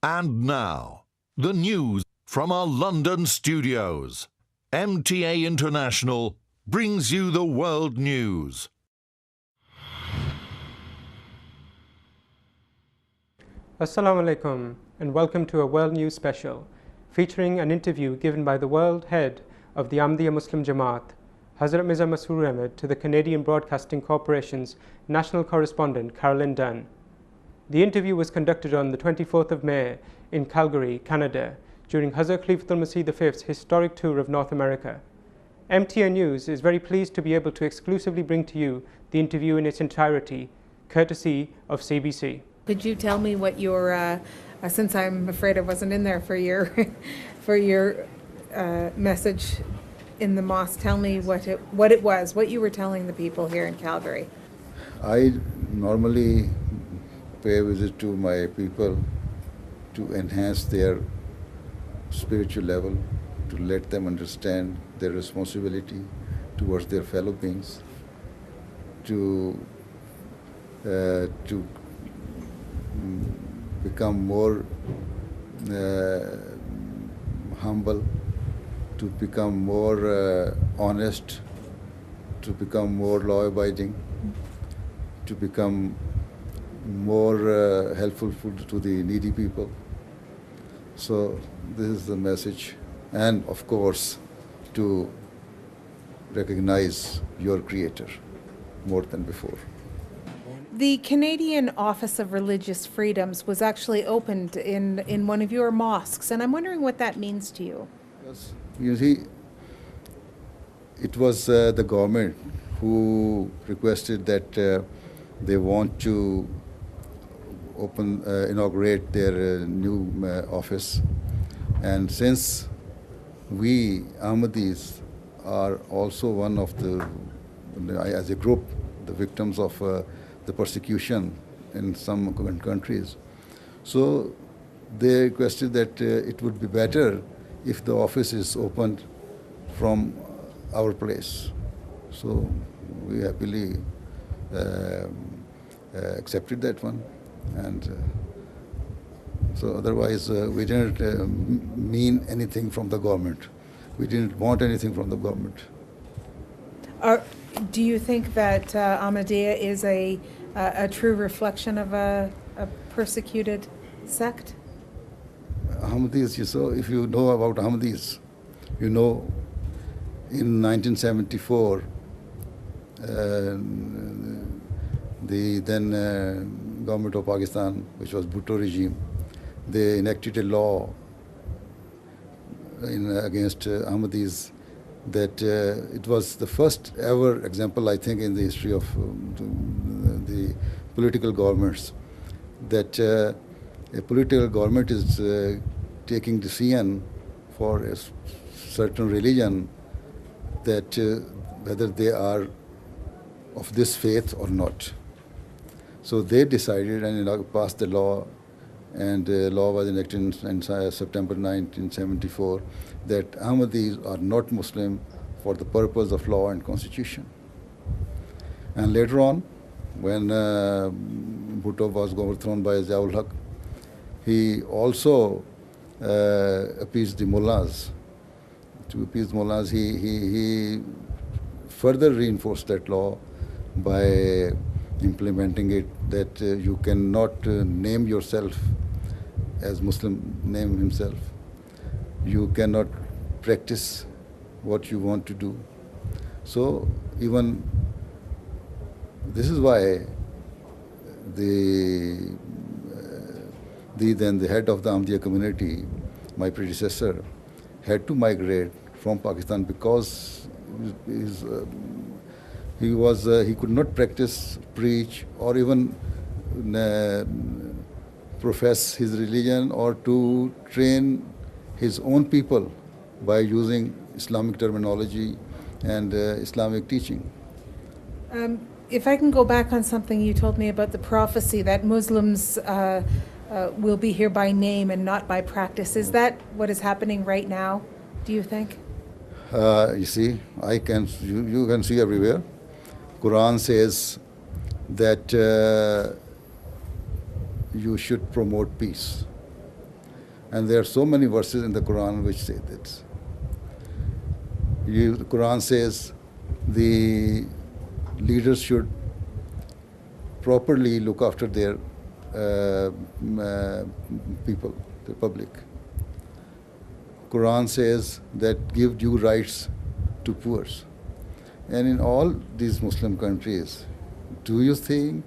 And now, the news from our London studios. MTA International brings you the world news. Assalamu alaikum and welcome to a World News special featuring an interview given by the world head of the Ahmadiyya Muslim Jamaat, Hazrat Mirza Masroor Ahmad, to the Canadian Broadcasting Corporation's national correspondent Carolyn Dunn. The interview was conducted on the 24th of May in Calgary, Canada, during Hazrat Khalifatul Masih V's historic tour of North America. MTA News is very pleased to be able to exclusively bring to you the interview in its entirety, courtesy of CBC. Could you tell me what your, since I'm afraid I wasn't in there for your, for your message in the mosque, tell me what it was, what you were telling the people here in Calgary. I normally pay a visit to my people to enhance their spiritual level, to let them understand their responsibility towards their fellow beings, to become more humble, to become more honest, to become more law-abiding, to become more helpful to the needy people. So this is the message. And of course, to recognize your Creator more than before. The Canadian Office of Religious Freedoms was actually opened in one of your mosques, and I'm wondering what that means to you. Yes. You see, it was the government who requested that they want to inaugurate their new office. And since we Ahmadis are also one of the, as a group, the victims of the persecution in some countries, so they requested that it would be better if the office is opened from our place. So we happily accepted that one. And so otherwise we didn't mean anything from the government. We didn't want anything from the government. Do you think that Ahmadiyya is a true reflection of a persecuted sect? Ahmadis, if you know about Ahmadis, you know in 1974, the then government of Pakistan, which was Bhutto regime, they enacted a law against Ahmadis that it was the first ever example, I think, in the history of the political governments, that a political government is taking decision for a certain religion, that whether they are of this faith or not. So they decided and passed the law, and the law was enacted in September 1974, that Ahmadis are not Muslim for the purpose of law and constitution. And later on, when Bhutto was overthrown by Ziaul Haq, he also appeased the mullahs. To appease the mullahs, he further reinforced that law by implementing it, that you cannot name yourself as Muslim, name himself. You cannot practice what you want to do. So even this is why the head of the Ahmadiyya community, my predecessor, had to migrate from Pakistan because he could not practice, preach, or even profess his religion, or to train his own people by using Islamic terminology and Islamic teaching. If I can go back on something you told me about the prophecy that Muslims will be here by name and not by practice. Is that what is happening right now, do you think? You see, you can see everywhere. Quran says that you should promote peace. And there are so many verses in the Quran which say this. The Quran says the leaders should properly look after their people, the public. Quran says that give due rights to poor. And in all these Muslim countries, do you think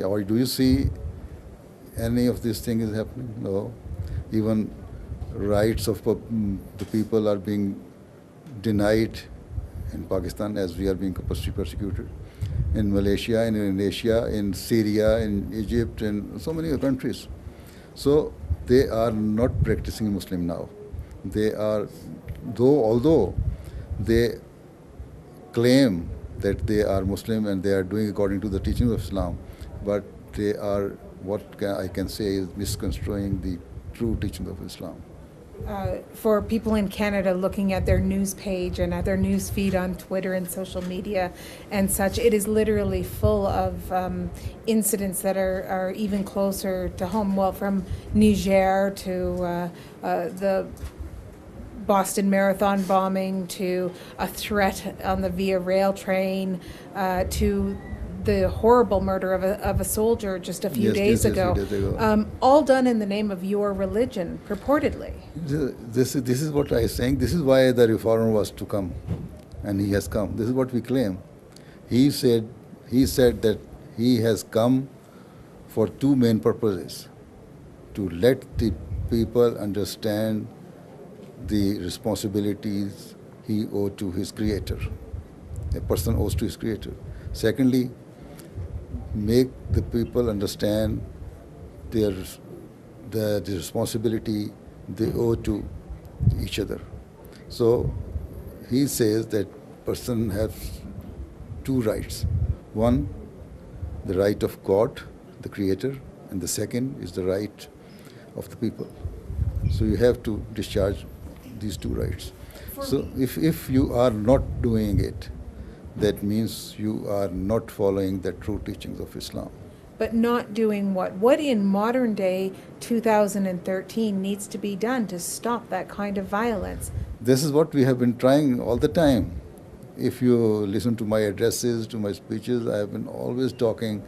or do you see any of these things is happening? No. Even rights of the people are being denied in Pakistan as we are being persecuted. In Malaysia, in Indonesia, in Syria, in Egypt, and so many other countries. So they are not practicing Muslim now. They are, although they claim that they are Muslim and they are doing according to the teachings of Islam, but they are, I can say, is misconstruing the true teachings of Islam. For people in Canada looking at their news page and at their news feed on Twitter and social media and such, it is literally full of incidents that are even closer to home. Well, from Niger to the Boston Marathon bombing to a threat on the Via Rail train to the horrible murder of a soldier just a few days ago. All done in the name of your religion, purportedly. This is what I was saying. This is why the reformer was to come, and he has come. This is what we claim. He said that he has come for two main purposes: to let the people understand the responsibilities he owed to his Creator. A person owes to his Creator. Secondly, make the people understand the responsibility they owe to each other. So he says that person has two rights. One, the right of God, the Creator, and the second is the right of the people. So you have to discharge these two rights. So if you are not doing it, that means you are not following the true teachings of Islam. But not doing what? What in modern day 2013 needs to be done to stop that kind of violence? This is what we have been trying all the time. If you listen to my addresses, to my speeches, I have been always talking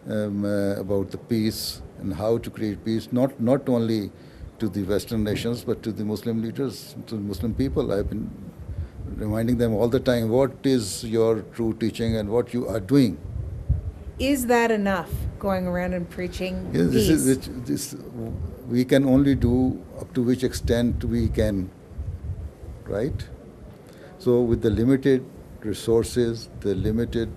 about the peace and how to create peace, not only to the Western nations, but to the Muslim leaders, to the Muslim people. I have been reminding them all the time what is your true teaching and what you are doing. Is that enough, going around and preaching peace? This we can only do up to which extent we can, right? So with the limited resources, the limited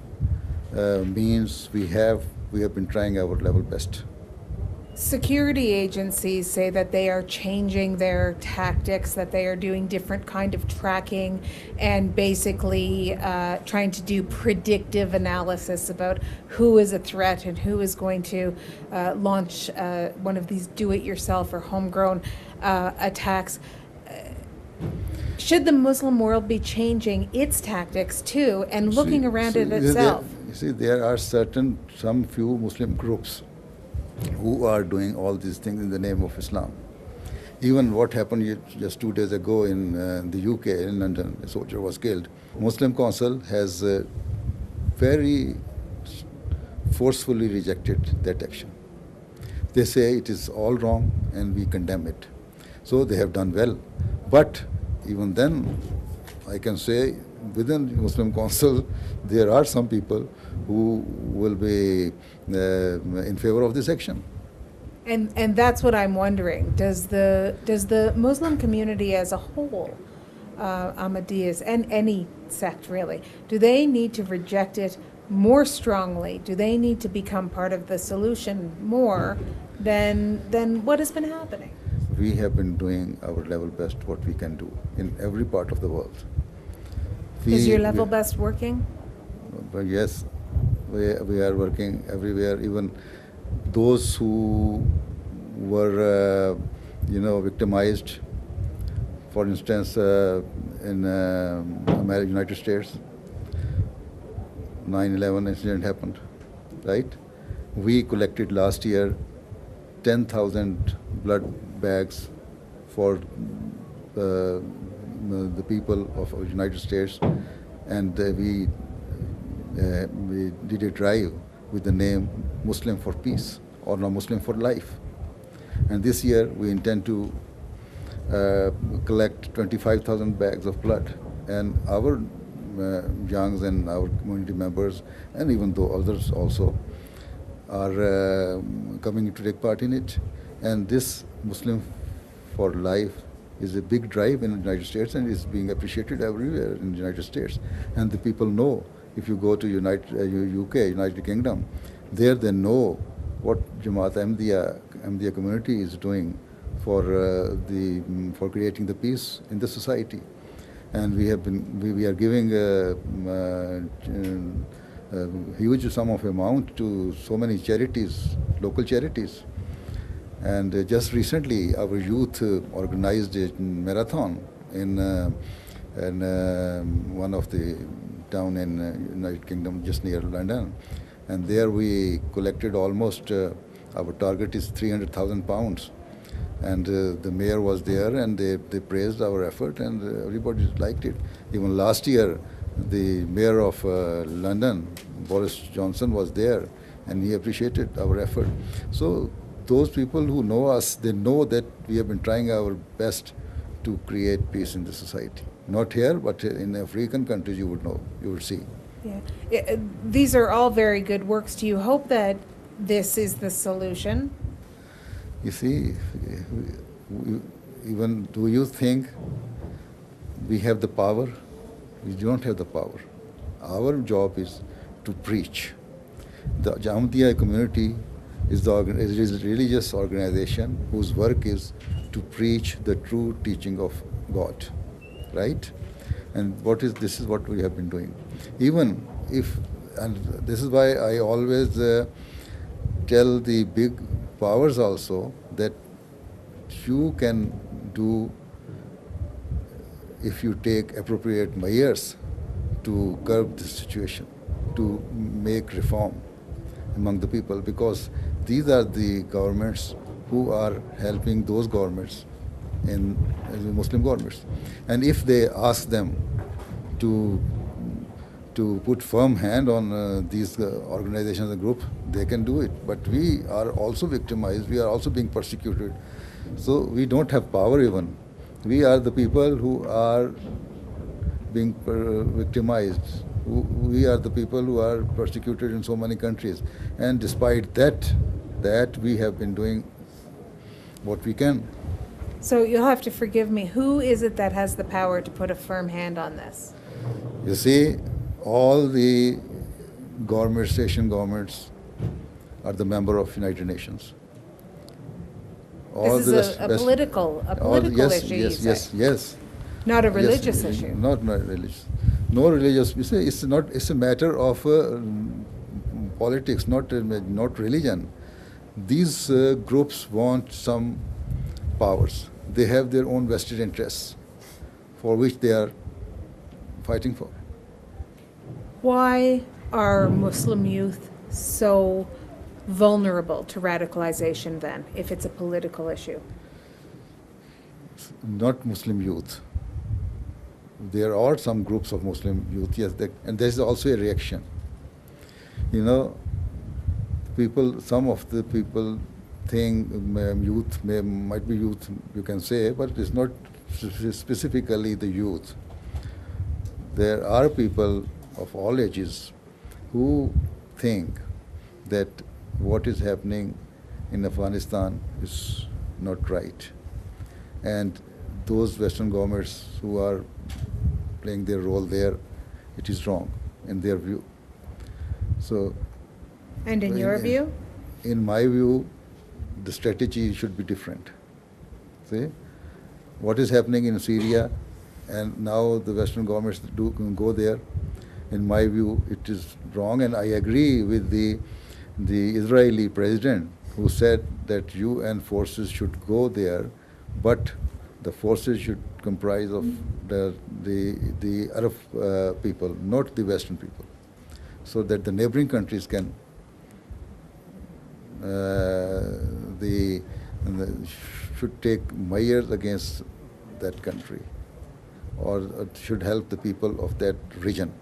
means we have been trying our level best. Security agencies say that they are changing their tactics, that they are doing different kind of tracking and basically trying to do predictive analysis about who is a threat and who is going to launch one of these do-it-yourself or homegrown attacks. Should the Muslim world be changing its tactics too and looking around at itself? There are some few Muslim groups who are doing all these things in the name of Islam. Even what happened just 2 days ago in the UK, in London, a soldier was killed. Muslim Council has very forcefully rejected that action. They say it is all wrong and we condemn it. So they have done well. But even then, I can say within the Muslim Council, there are some people who will be in favor of this action. And that's what I'm wondering. Does the Muslim community as a whole, Ahmadiyyas and any sect really, do they need to reject it more strongly? Do they need to become part of the solution more than what has been happening? We have been doing our level best, what we can do in every part of the world. Is your level best working? Yes, we are working everywhere. Even those who were, victimized, for instance, in United States, 9/11 incident happened, right? We collected last year 10,000 blood bags for the people of the United States, and we did a drive with the name Muslim for Peace or no Muslim for Life. And this year we intend to collect 25,000 bags of blood, and our youngs and our community members, and even though others also, are coming to take part in it. And this Muslim for Life is a big drive in the United States and is being appreciated everywhere in the United States. And the people know, if you go to UK, United Kingdom, there they know what Jamaat Ahmadiyya community is doing for creating the peace in the society. And we are giving a huge sum of amount to so many charities, local charities. And just recently, our youth organized a marathon in one of the town in United Kingdom, just near London. And there we collected almost, our target is £300,000. And the mayor was there, and they praised our effort, and everybody liked it. Even last year, the mayor of London, Boris Johnson, was there, and he appreciated our effort. So those people who know us, they know that we have been trying our best to create peace in the society. Not here, but in African countries, you would know, you would see. Yeah. These are all very good works. Do you hope that this is the solution? You see, even do you think we have the power? We don't have the power. Our job is to preach. The Ahmadiyya community is a religious organization whose work is to preach the true teaching of God, right? And this is what we have been doing. Even if, and this is why I always tell the big powers also that you can do, if you take appropriate measures to curb this situation, to make reform among the people, because these are the governments who are helping those governments in the Muslim governments. And if they ask them to put firm hand on these organizations and groups, they can do it. But we are also victimized, we are also being persecuted. So we don't have power even. We are the people who are being victimized. We are the people who are persecuted in so many countries. And despite that we have been doing what we can. So you'll have to forgive me. Who is it that has the power to put a firm hand on this? You see, all the station governments are the member of United Nations. This is a political issue, you say? Yes. Not a religious issue? Not religious. No religious. You see, it's a matter of politics, not religion. These groups want some powers. They have their own vested interests for which they are fighting for. Why are Muslim youth so vulnerable to radicalization then, if it's a political issue? Not Muslim youth. There are some groups of Muslim youth, yes, and there's also a reaction. You know, some of the people think youth might be youth, you can say, but it's not specifically the youth. There are people of all ages who think that what is happening in Afghanistan is not right. And those Western governments who are playing their role there, it is wrong in their view. So, and in your view? In my view, the strategy should be different. See, what is happening in Syria, and now the Western governments go there. In my view, it is wrong, and I agree with the Israeli president who said that UN forces should go there, but the forces should comprise of the Arab people, not the Western people, so that the neighboring countries can and should take measures against that country, or should help the people of that region.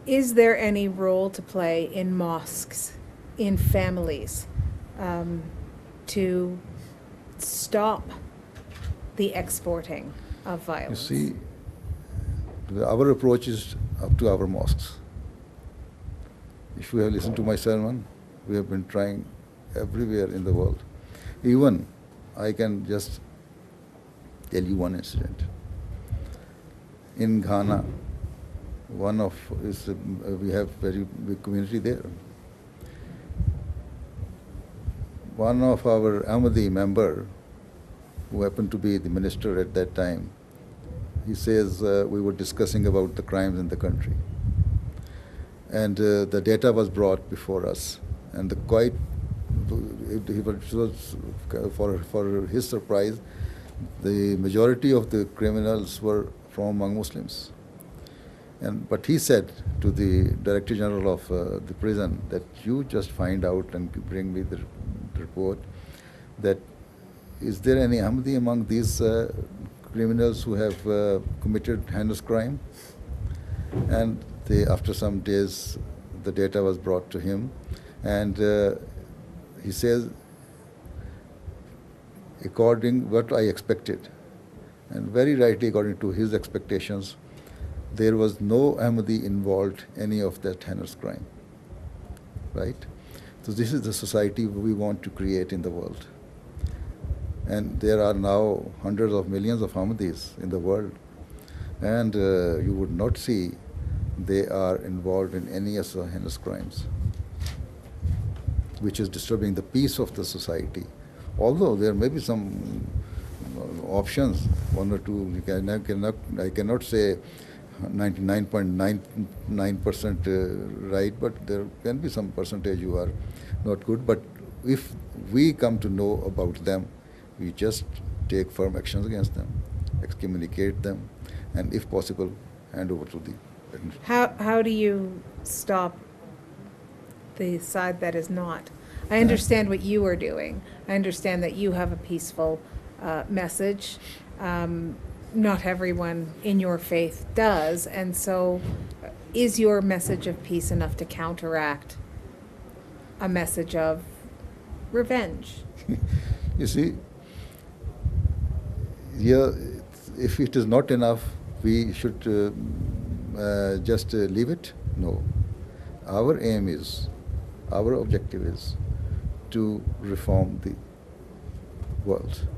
Is there any role to play in mosques, in families, to stop the exporting of violence? You see, our approach is up to our mosques. If you have listened to my sermon, we have been trying everywhere in the world. Even, I can just tell you one incident. In Ghana, we have very big community there. One of our Ahmadi member, who happened to be the minister at that time, he says we were discussing about the crimes in the country. And the data was brought before us. And for his surprise, the majority of the criminals were from among Muslims. But he said to the Director General of the prison that you just find out and bring me the report that is there any Ahmadi among these criminals who have committed heinous crime? And after some days, the data was brought to him, and he says, according what I expected, and very rightly according to his expectations, there was no Ahmadi involved any of that heinous crime, right? So this is the society we want to create in the world. And there are now hundreds of millions of Ahmadis in the world, and you would not see they are involved in any of the heinous crimes, which is disturbing the peace of the society. Although there may be some options, one or two, I cannot say 99.99% right, but there can be some percentage who are not good. But if we come to know about them, we just take firm actions against them, excommunicate them, and if possible, hand over to the How do you stop the side that is not? I understand what you are doing. I understand that you have a peaceful message. Not everyone in your faith does, and so is your message of peace enough to counteract a message of revenge? You see, yeah, if it is not enough, we should just leave it? No. Our aim is, our objective is to reform the world.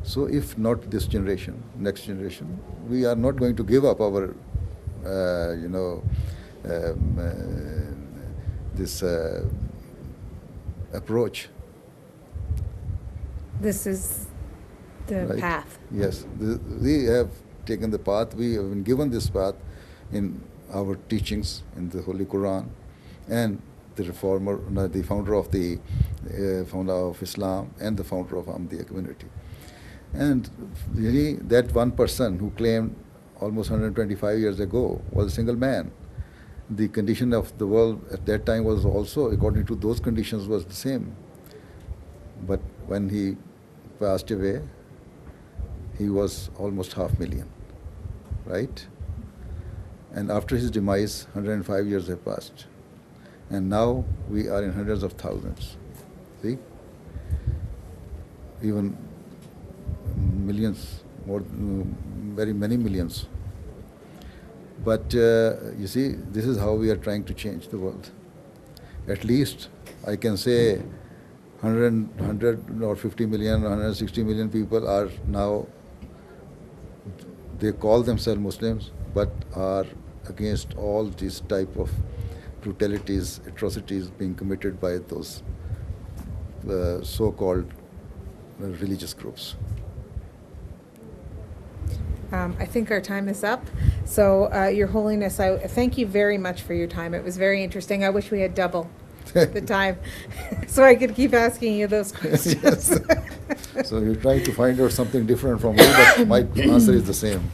So if not this generation, next generation, we are not going to give up our, this approach. This is the Right. path. Yes, we have taken the path, we have been given this path in our teachings in the Holy Quran, and the reformer, the founder of Islam, and the founder of Ahmadiyya community. And really, that one person who claimed almost 125 years ago was a single man. The condition of the world at that time was also, according to those conditions, was the same. But when he passed away, he was almost 500,000, right? And after his demise, 105 years have passed. And now we are in hundreds of thousands. See? Even millions, very many millions. But you see, this is how we are trying to change the world. At least I can say 100 or 50 million, 160 million people are now, they call themselves Muslims, but are against all these type of brutalities, atrocities being committed by those so-called religious groups. I think our time is up. So, Your Holiness, I thank you very much for your time. It was very interesting. I wish we had double the time so I could keep asking you those questions. Yes. So you try to find out something different from me, but my answer is the same.